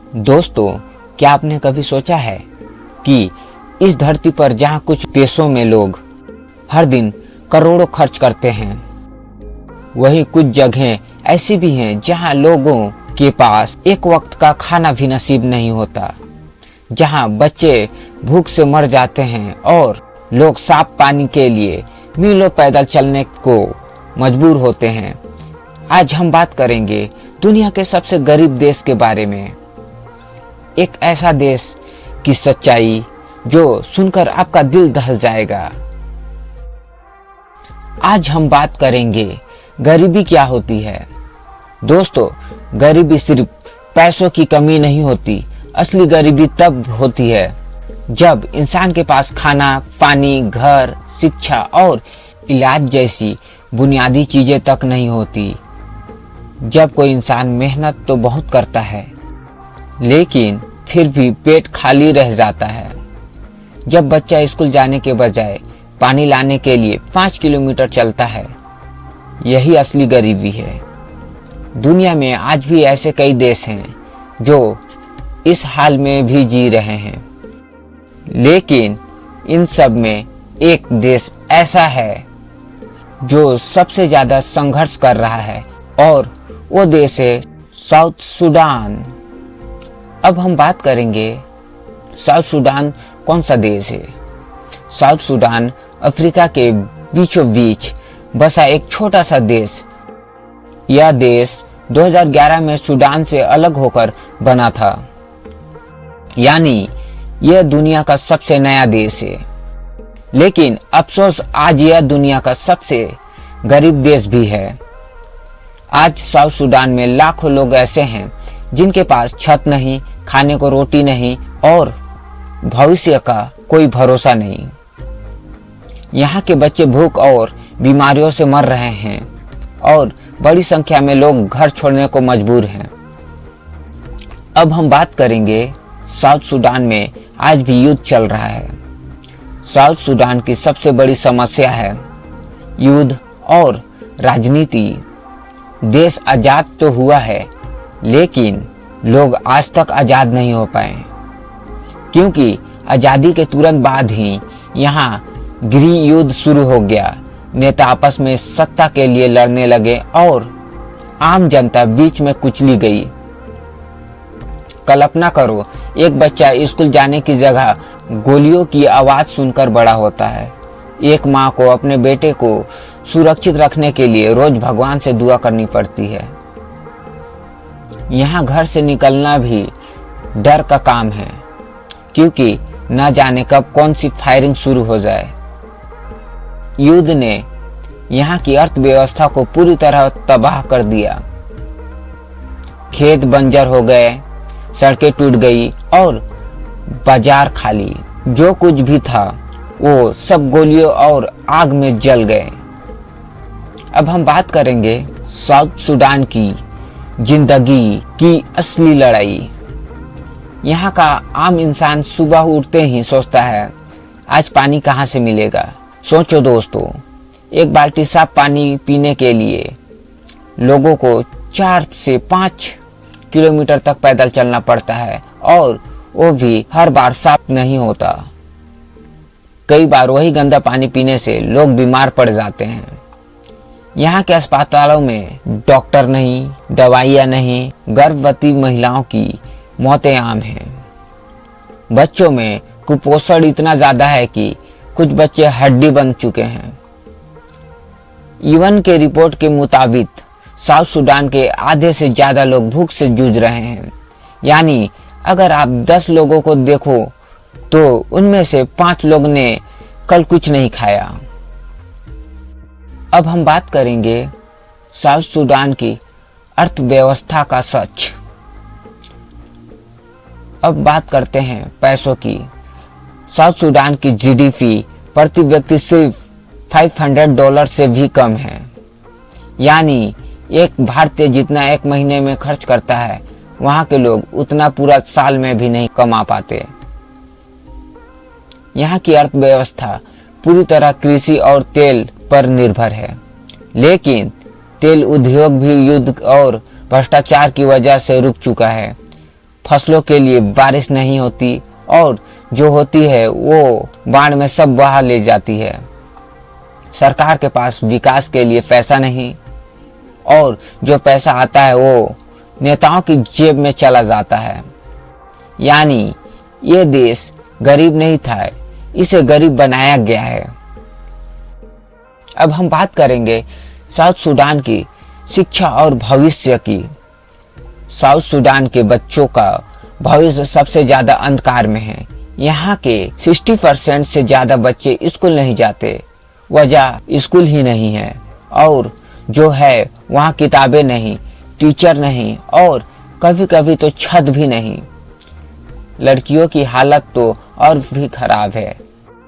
दोस्तों, क्या आपने कभी सोचा है कि इस धरती पर जहां कुछ देशों में लोग हर दिन करोड़ों खर्च करते हैं, वहीं कुछ जगहें ऐसी भी हैं जहां लोगों के पास एक वक्त का खाना भी नसीब नहीं होता, जहां बच्चे भूख से मर जाते हैं और लोग साफ पानी के लिए मीलों पैदल चलने को मजबूर होते हैं। आज हम बात करेंगे दुनिया के सबसे गरीब देश के बारे में, एक ऐसा देश की सच्चाई जो सुनकर आपका दिल दहल जाएगा। आज हम बात करेंगे गरीबी क्या होती है। दोस्तों, गरीबी सिर्फ पैसों की कमी नहीं होती, असली गरीबी तब होती है जब इंसान के पास खाना, पानी, घर, शिक्षा और इलाज जैसी बुनियादी चीजें तक नहीं होती। जब कोई इंसान मेहनत तो बहुत करता है लेकिन फिर भी पेट खाली रह जाता है। जब बच्चा स्कूल जाने के बजाय पानी लाने के लिए 5 किलोमीटर चलता है, यही असली गरीबी है। दुनिया में आज भी ऐसे कई देश हैं जो इस हाल में भी जी रहे हैं, लेकिन इन सब में एक देश ऐसा है जो सबसे ज्यादा संघर्ष कर रहा है और वो देश है साउथ सुडान। अब हम बात करेंगे साउथ सुडान कौन सा देश है। साउथ सुडान अफ्रीका के बीचों बीच बसा एक छोटा सा देश। यह देश 2011 में सुडान से अलग होकर बना था, यानी यह दुनिया का सबसे नया देश है। लेकिन अफसोस आज यह दुनिया का सबसे गरीब देश भी है। आज साउथ सुडान में लाखों लोग ऐसे हैं जिनके पास छत नहीं, खाने को रोटी नहीं और भविष्य का कोई भरोसा नहीं। यहाँ के बच्चे भूख और बीमारियों से मर रहे हैं और बड़ी संख्या में लोग घर छोड़ने को मजबूर हैं। अब हम बात करेंगे साउथ सुडान में आज भी युद्ध चल रहा है। साउथ सुडान की सबसे बड़ी समस्या है युद्ध और राजनीति। देश आजाद तो हुआ है लेकिन लोग आज तक आजाद नहीं हो पाए, क्योंकि आजादी के तुरंत बाद ही यहाँ गृह युद्ध शुरू हो गया। नेता आपस में सत्ता के लिए लड़ने लगे और आम जनता बीच में कुचली गई। कल्पना करो, एक बच्चा स्कूल जाने की जगह गोलियों की आवाज सुनकर बड़ा होता है। एक माँ को अपने बेटे को सुरक्षित रखने के लिए रोज भगवान से दुआ करनी पड़ती है। यहाँ घर से निकलना भी डर का काम है, क्योंकि न जाने कब कौन सी फायरिंग शुरू हो जाए। युद्ध ने यहाँ की अर्थव्यवस्था को पूरी तरह तबाह कर दिया। खेत बंजर हो गए, सड़कें टूट गई और बाजार खाली। जो कुछ भी था वो सब गोलियों और आग में जल गए। अब हम बात करेंगे साउथ सुडान की जिंदगी की असली लड़ाई। यहाँ का आम इंसान सुबह उठते ही सोचता है, आज पानी कहाँ से मिलेगा। सोचो दोस्तों, एक बाल्टी साफ पानी पीने के लिए लोगों को 4 से 5 किलोमीटर तक पैदल चलना पड़ता है और वो भी हर बार साफ नहीं होता। कई बार वही गंदा पानी पीने से लोग बीमार पड़ जाते हैं। यहाँ के अस्पतालों में डॉक्टर नहीं, दवाइयाँ नहीं, गर्भवती महिलाओं की मौतें आम हैं। बच्चों में कुपोषण इतना ज्यादा है कि कुछ बच्चे हड्डी बन चुके हैं। यूएन के रिपोर्ट के मुताबिक साउथ सुडान के आधे से ज्यादा लोग भूख से जूझ रहे हैं। यानी अगर आप 10 लोगों को देखो तो उनमें से 5 लोग ने कल कुछ नहीं खाया। अब हम बात करेंगे साउथ सुडान की अर्थव्यवस्था का सच। अब बात करते हैं पैसों की। साउथ सुडान की जीडीपी प्रति व्यक्ति सिर्फ $500 से भी कम है। यानी एक भारतीय जितना एक महीने में खर्च करता है, वहां के लोग उतना पूरा साल में भी नहीं कमा पाते। यहाँ की अर्थव्यवस्था पूरी तरह कृषि और तेल पर निर्भर है, लेकिन तेल उद्योग भी युद्ध और भ्रष्टाचार की वजह से रुक चुका है। फसलों के लिए बारिश नहीं होती और जो होती है वो बाढ़ में सब बहा ले जाती है। सरकार के पास विकास के लिए पैसा नहीं और जो पैसा आता है वो नेताओं की जेब में चला जाता है। यानी ये देश गरीब नहीं था, इसे गरीब बनाया गया है। अब हम बात करेंगे साउथ सूडान की शिक्षा और भविष्य की। साउथ सूडान के बच्चों का भविष्य सबसे ज्यादा अंधकार में है। यहाँ के 60% से ज्यादा बच्चे स्कूल नहीं जाते। वजह स्कूल ही नहीं है और जो है वहाँ किताबें नहीं, टीचर नहीं और कभी कभी तो छत भी नहीं। लड़कियों की हालत तो और भी खराब है।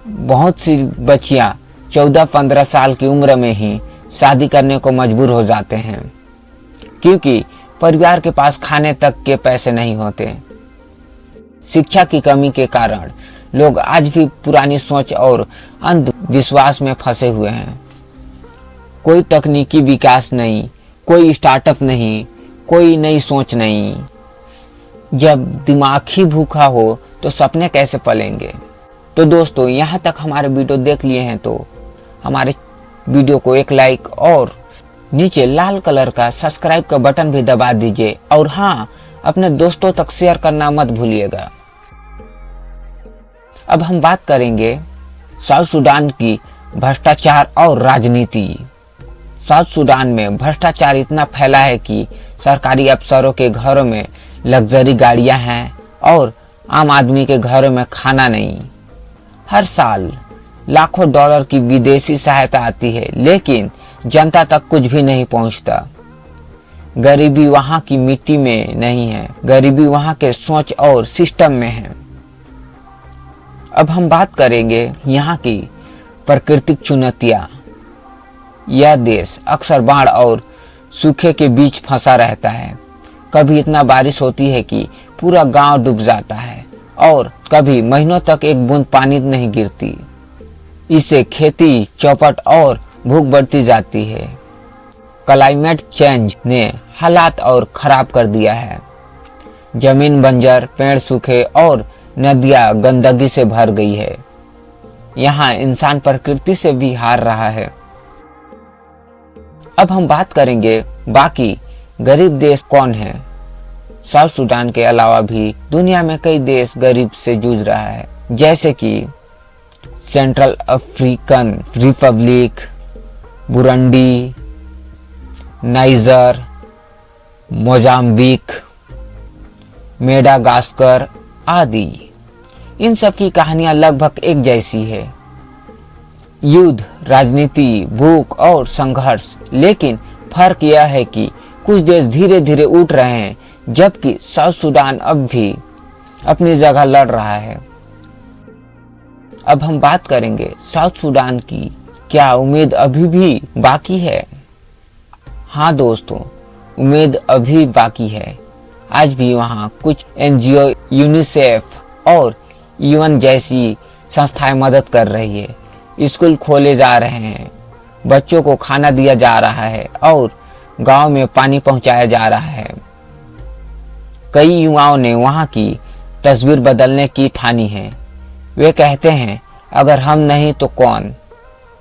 बहुत सी बच्चियां 14-15 साल की उम्र में ही शादी करने को मजबूर हो जाते हैं क्योंकि परिवार के पास खाने तक के पैसे नहीं होते। शिक्षा की कमी के कारण लोग आज भी पुरानी सोच और अंधविश्वास में फंसे हुए हैं। कोई तकनीकी विकास नहीं, कोई स्टार्टअप नहीं, कोई नई सोच नहीं। जब दिमाग ही भूखा हो तो सपने कैसे पलेंगे। तो दोस्तों, यहाँ तक हमारे वीडियो देख लिए हैं तो हमारे वीडियो को एक लाइक और नीचे लाल कलर का सब्सक्राइब का बटन भी दबा दीजिए और हाँ, अपने दोस्तों तक शेयर करना मत भूलिएगा। अब हम बात करेंगे साउथ सूडान की भ्रष्टाचार और राजनीति। साउथ सूडान में भ्रष्टाचार इतना फैला है कि सरकारी अफसरों के घरों में लग्जरी गाड़ियां हैं और आम आदमी के घरों में खाना नहीं। हर साल लाखों डॉलर की विदेशी सहायता आती है लेकिन जनता तक कुछ भी नहीं पहुंचता। गरीबी वहां की मिट्टी में नहीं है, गरीबी वहां के सोच और सिस्टम में है। अब हम बात करेंगे यहाँ की प्राकृतिक चुनौतियां। यह देश अक्सर बाढ़ और सूखे के बीच फंसा रहता है। कभी इतना बारिश होती है कि पूरा गांव डूब जाता है और कभी महीनों तक एक बूंद पानी नहीं गिरती। इससे खेती चौपट और भूख बढ़ती जाती है। क्लाइमेट चेंज ने हालात और खराब कर दिया है। जमीन बंजर, पेड़ सूखे और नदियां गंदगी से भर गई है। यहाँ इंसान प्रकृति से भी हार रहा है। अब हम बात करेंगे बाकी गरीब देश कौन है। साउथ सूडान के अलावा भी दुनिया में कई देश गरीब से जूझ रहा है, जैसे कि central African Republic, Burundi, niger, Mozambique, Madagascar आदि। इन सब की कहानियां लगभग एक जैसी है। युद्ध, राजनीति, भूख और संघर्ष। लेकिन फर्क यह है कि कुछ देश धीरे धीरे उठ रहे हैं जबकि साउथ सूडान अब भी अपनी जगह लड़ रहा है। अब हम बात करेंगे साउथ सूडान की क्या उम्मीद अभी भी बाकी है। हाँ दोस्तों, उम्मीद अभी बाकी है। आज भी वहाँ कुछ एनजीओ, यूनिसेफ और यूएन जैसी संस्थाएं मदद कर रही है। स्कूल खोले जा रहे हैं, बच्चों को खाना दिया जा रहा है और गांव में पानी पहुंचाया जा रहा है। कई युवाओं ने वहां की तस्वीर बदलने की ठानी है। वे कहते हैं अगर हम नहीं तो कौन,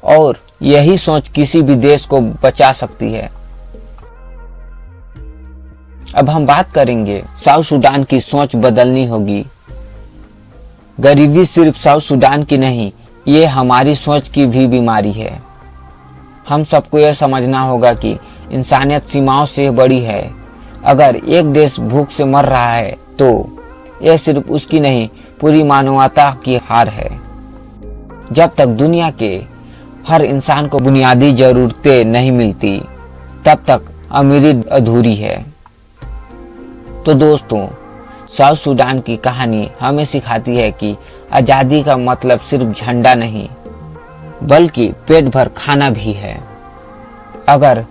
और यही सोच किसी भी देश को बचा सकती है। अब हम बात करेंगे साउथ सूडान की सोच बदलनी होगी। गरीबी सिर्फ साउथ सूडान की नहीं, ये हमारी सोच की भी बीमारी है। हम सबको यह समझना होगा कि इंसानियत सीमाओं से बड़ी है। अगर एक देश भूख से मर रहा है तो यह सिर्फ उसकी नहीं, पूरी मानवता की हार है। जब तक दुनिया के हर इंसान को बुनियादी जरूरतें नहीं मिलती, तब तक अमीरी अधूरी है। तो दोस्तों, साउथ सूडान की कहानी हमें सिखाती है कि आजादी का मतलब सिर्फ झंडा नहीं, बल्कि पेट भर खाना भी है। अगर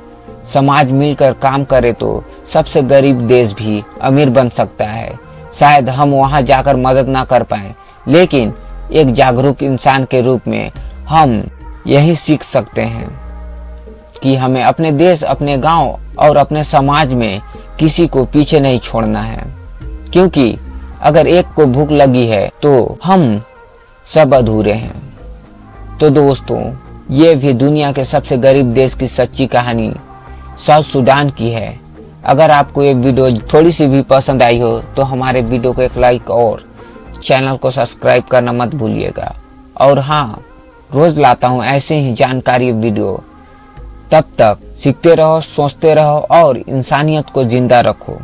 समाज मिलकर काम करे तो सबसे गरीब देश भी अमीर बन सकता है। शायद हम वहां जाकर मदद ना कर पाए, लेकिन एक जागरूक इंसान के रूप में हम यही सीख सकते हैं कि हमें अपने देश, अपने गांव और अपने समाज में किसी को पीछे नहीं छोड़ना है। क्योंकि अगर एक को भूख लगी है तो हम सब अधूरे हैं। तो दोस्तों, ये भी दुनिया के सबसे गरीब देश की सच्ची कहानी साउथ सूडान की है। अगर आपको ये वीडियो थोड़ी सी भी पसंद आई हो तो हमारे वीडियो को एक लाइक और चैनल को सब्सक्राइब करना मत भूलिएगा। और हाँ, रोज लाता हूँ ऐसे ही जानकारी वीडियो। तब तक सीखते रहो, सोचते रहो और इंसानियत को जिंदा रखो।